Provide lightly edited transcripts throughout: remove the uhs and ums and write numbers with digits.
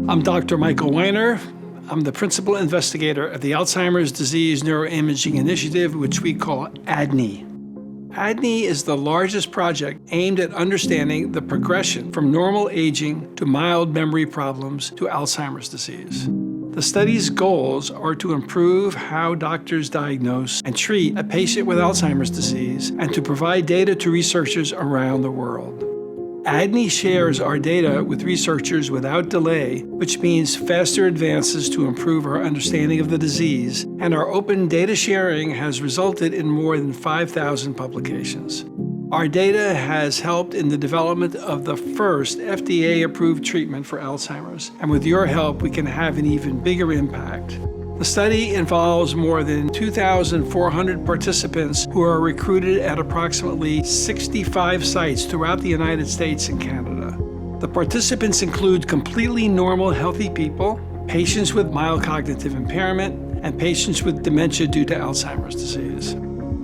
I'm Dr. Michael Weiner. I'm the principal investigator of the Alzheimer's Disease Neuroimaging Initiative, which we call ADNI. ADNI is the largest project aimed at understanding the progression from normal aging to mild memory problems to Alzheimer's disease. The study's goals are to improve how doctors diagnose and treat a patient with Alzheimer's disease and to provide data to researchers around the world. ADNI shares our data with researchers without delay, which means faster advances to improve our understanding of the disease, and our open data sharing has resulted in more than 5,000 publications. Our data has helped in the development of the first FDA-approved treatment for Alzheimer's, and with your help, we can have an even bigger impact. The study involves more than 2,400 participants who are recruited at approximately 65 sites throughout the United States and Canada. The participants include completely normal, healthy people, patients with mild cognitive impairment, and patients with dementia due to Alzheimer's disease.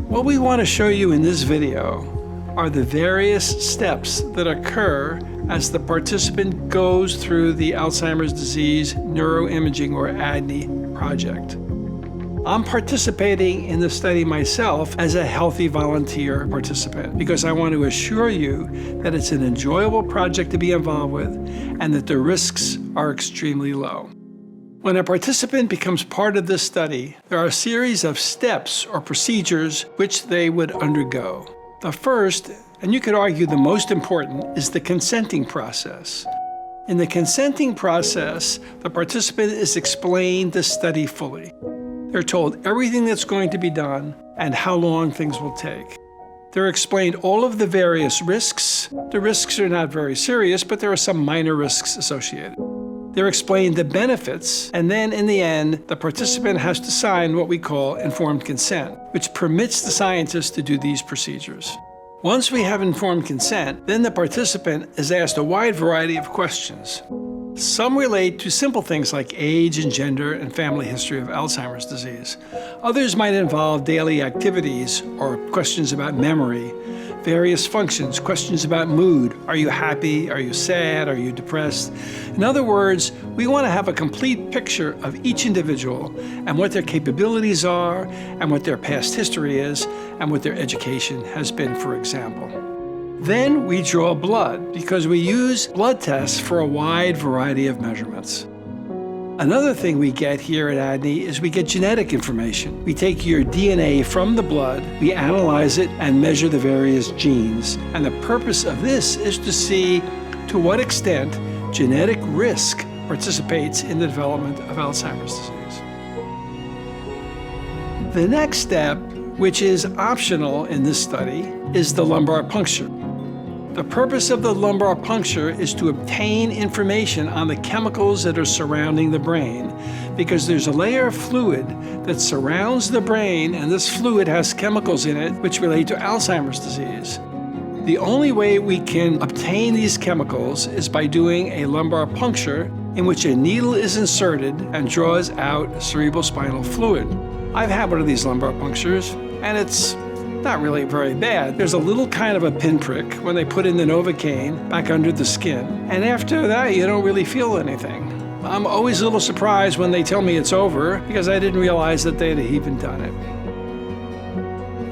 What we want to show you in this video are the various steps that occur as the participant goes through the Alzheimer's Disease Neuroimaging, or ADNI, project. I'm participating in the study myself as a healthy volunteer participant because I want to assure you that it's an enjoyable project to be involved with and that the risks are extremely low. When a participant becomes part of this study, there are a series of steps or procedures which they would undergo. The first, and you could argue the most important, is the consenting process. In the consenting process, the participant is explained the study fully. They're told everything that's going to be done and how long things will take. They're explained all of the various risks. The risks are not very serious, but there are some minor risks associated. They're explained the benefits, and then in the end, the participant has to sign what we call informed consent, which permits the scientist to do these procedures. Once we have informed consent, then the participant is asked a wide variety of questions. Some relate to simple things like age and gender and family history of Alzheimer's disease. Others might involve daily activities or questions about memory, various functions, questions about mood. Are you happy? Are you sad? Are you depressed? In other words, we want to have a complete picture of each individual and what their capabilities are and what their past history is and what their education has been, for example. Then we draw blood because we use blood tests for a wide variety of measurements. Another thing we get here at ADNI is we get genetic information. We take your DNA from the blood, we analyze it, and measure the various genes. And the purpose of this is to see to what extent genetic risk participates in the development of Alzheimer's disease. The next step, which is optional in this study, is the lumbar puncture. The purpose of the lumbar puncture is to obtain information on the chemicals that are surrounding the brain, because there's a layer of fluid that surrounds the brain, and this fluid has chemicals in it which relate to Alzheimer's disease. The only way we can obtain these chemicals is by doing a lumbar puncture in which a needle is inserted and draws out cerebrospinal fluid. I've had one of these lumbar punctures, and it's not really very bad. There's a little kind of a pinprick when they put in the Novocaine back under the skin, and after that you don't really feel anything. I'm always a little surprised when they tell me it's over because I didn't realize that they'd even done it.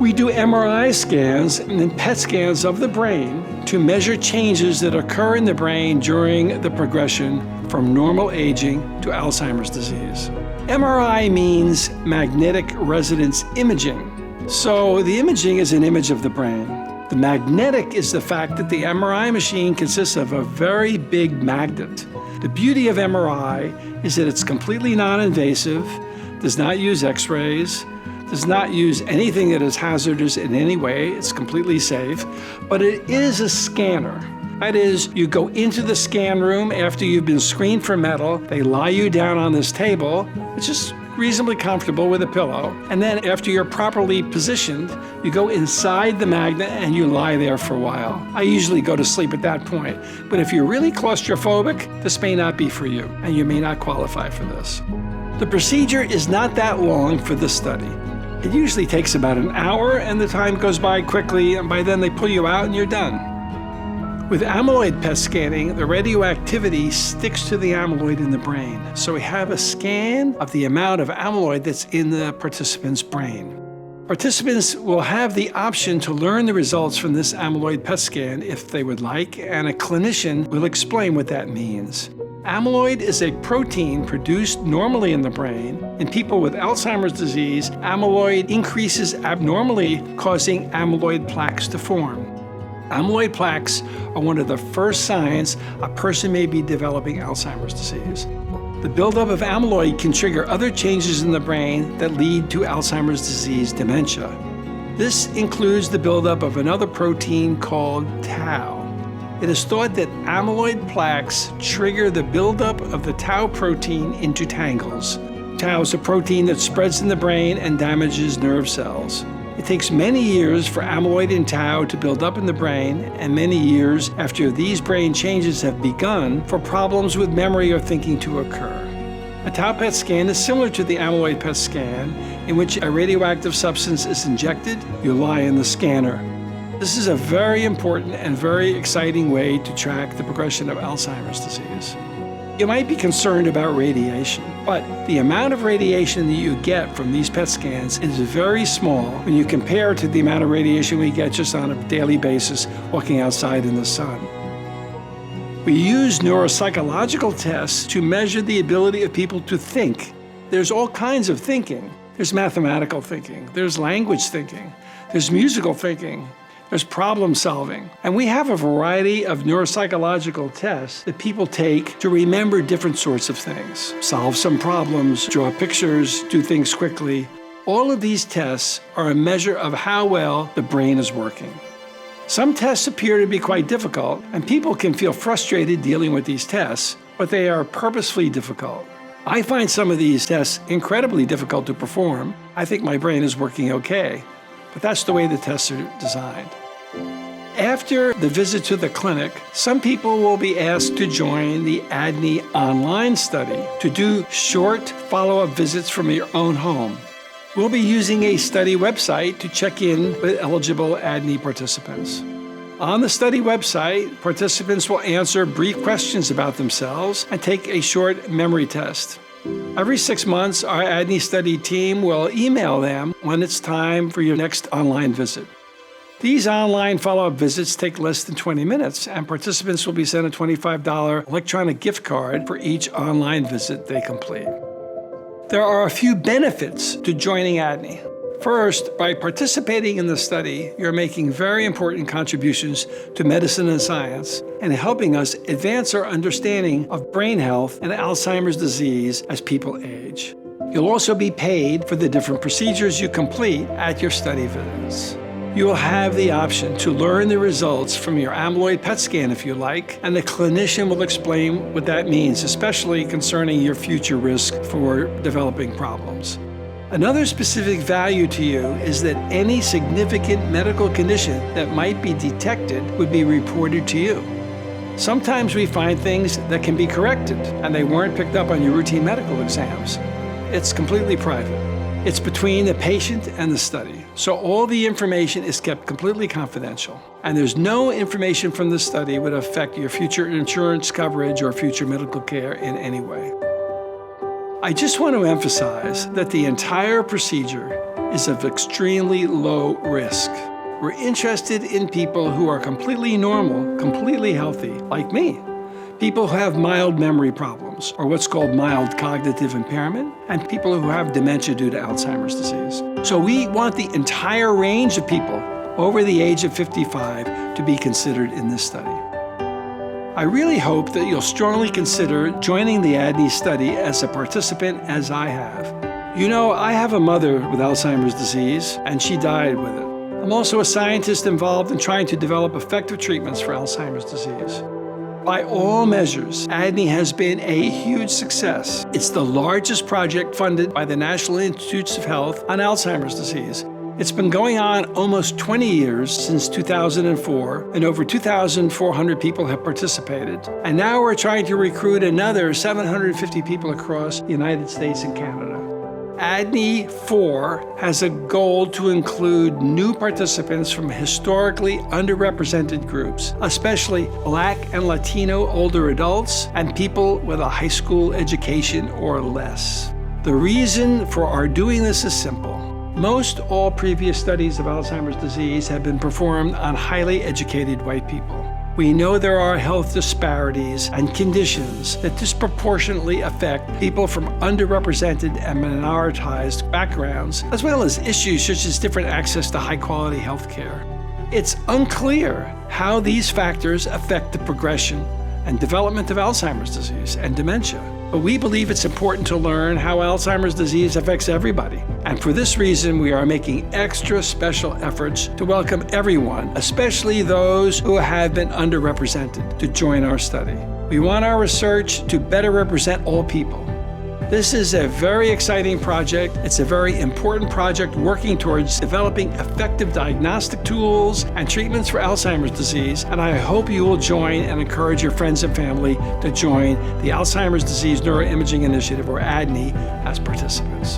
We do MRI scans and PET scans of the brain to measure changes that occur in the brain during the progression from normal aging to Alzheimer's disease. MRI means magnetic resonance imaging. So the imaging is an image of the brain. The magnetic is the fact that the MRI machine consists of a very big magnet. The beauty of MRI is that it's completely non-invasive, does not use X-rays, does not use anything that is hazardous in any way. It's completely safe, but it is a scanner. That is, you go into the scan room after you've been screened for metal, they lie you down on this table, which is reasonably comfortable with a pillow, and then after you're properly positioned, you go inside the magnet and you lie there for a while. I usually go to sleep at that point, but if you're really claustrophobic, this may not be for you, and you may not qualify for this. The procedure is not that long for this study. It usually takes about an hour, and the time goes by quickly, and by then they pull you out and you're done. With amyloid PET scanning, the radioactivity sticks to the amyloid in the brain. So we have a scan of the amount of amyloid that's in the participant's brain. Participants will have the option to learn the results from this amyloid PET scan if they would like, and a clinician will explain what that means. Amyloid is a protein produced normally in the brain. In people with Alzheimer's disease, amyloid increases abnormally, causing amyloid plaques to form. Amyloid plaques are one of the first signs a person may be developing Alzheimer's disease. The buildup of amyloid can trigger other changes in the brain that lead to Alzheimer's disease dementia. This includes the buildup of another protein called tau. It is thought that amyloid plaques trigger the buildup of the tau protein into tangles. Tau is a protein that spreads in the brain and damages nerve cells. It takes many years for amyloid and tau to build up in the brain, and many years after these brain changes have begun for problems with memory or thinking to occur. A tau PET scan is similar to the amyloid PET scan, in which a radioactive substance is injected. You lie in the scanner. This is a very important and very exciting way to track the progression of Alzheimer's disease. You might be concerned about radiation, but the amount of radiation that you get from these PET scans is very small when you compare to the amount of radiation we get just on a daily basis walking outside in the sun. We use neuropsychological tests to measure the ability of people to think. There's all kinds of thinking. There's mathematical thinking, there's language thinking, there's musical thinking, there's problem solving. And we have a variety of neuropsychological tests that people take to remember different sorts of things. Solve some problems, draw pictures, do things quickly. All of these tests are a measure of how well the brain is working. Some tests appear to be quite difficult, and people can feel frustrated dealing with these tests, but they are purposefully difficult. I find some of these tests incredibly difficult to perform. I think my brain is working okay, but that's the way the tests are designed. After the visit to the clinic, some people will be asked to join the ADNI online study to do short follow-up visits from your own home. We'll be using a study website to check in with eligible ADNI participants. On the study website, participants will answer brief questions about themselves and take a short memory test. Every 6 months, our ADNI study team will email them when it's time for your next online visit. These online follow-up visits take less than 20 minutes, and participants will be sent a $25 electronic gift card for each online visit they complete. There are a few benefits to joining ADNI. First, by participating in the study, you're making very important contributions to medicine and science and helping us advance our understanding of brain health and Alzheimer's disease as people age. You'll also be paid for the different procedures you complete at your study visits. You will have the option to learn the results from your amyloid PET scan if you like, and the clinician will explain what that means, especially concerning your future risk for developing problems. Another specific value to you is that any significant medical condition that might be detected would be reported to you. Sometimes we find things that can be corrected, and they weren't picked up on your routine medical exams. It's completely private. It's between the patient and the study, so all the information is kept completely confidential, and there's no information from the study would affect your future insurance coverage or future medical care in any way. I just want to emphasize that the entire procedure is of extremely low risk. We're interested in people who are completely normal, completely healthy, like me. People who have mild memory problems, or what's called mild cognitive impairment, and people who have dementia due to Alzheimer's disease. So we want the entire range of people over the age of 55 to be considered in this study. I really hope that you'll strongly consider joining the ADNI study as a participant as I have. You know, I have a mother with Alzheimer's disease, and she died with it. I'm also a scientist involved in trying to develop effective treatments for Alzheimer's disease. By all measures, ADNI has been a huge success. It's the largest project funded by the National Institutes of Health on Alzheimer's disease. It's been going on almost 20 years, since 2004, and over 2,400 people have participated. And now we're trying to recruit another 750 people across the United States and Canada. ADNI4 has a goal to include new participants from historically underrepresented groups, especially Black and Latino older adults and people with a high school education or less. The reason for our doing this is simple. Most all previous studies of Alzheimer's disease have been performed on highly educated white people. We know there are health disparities and conditions that disproportionately affect people from underrepresented and minoritized backgrounds, as well as issues such as different access to high-quality health care. It's unclear how these factors affect the progression and development of Alzheimer's disease and dementia. But we believe it's important to learn how Alzheimer's disease affects everybody. And for this reason, we are making extra special efforts to welcome everyone, especially those who have been underrepresented, to join our study. We want our research to better represent all people. This is a very exciting project. It's a very important project working towards developing effective diagnostic tools and treatments for Alzheimer's disease, and I hope you will join and encourage your friends and family to join the Alzheimer's Disease Neuroimaging Initiative, or ADNI, as participants.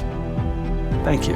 Thank you.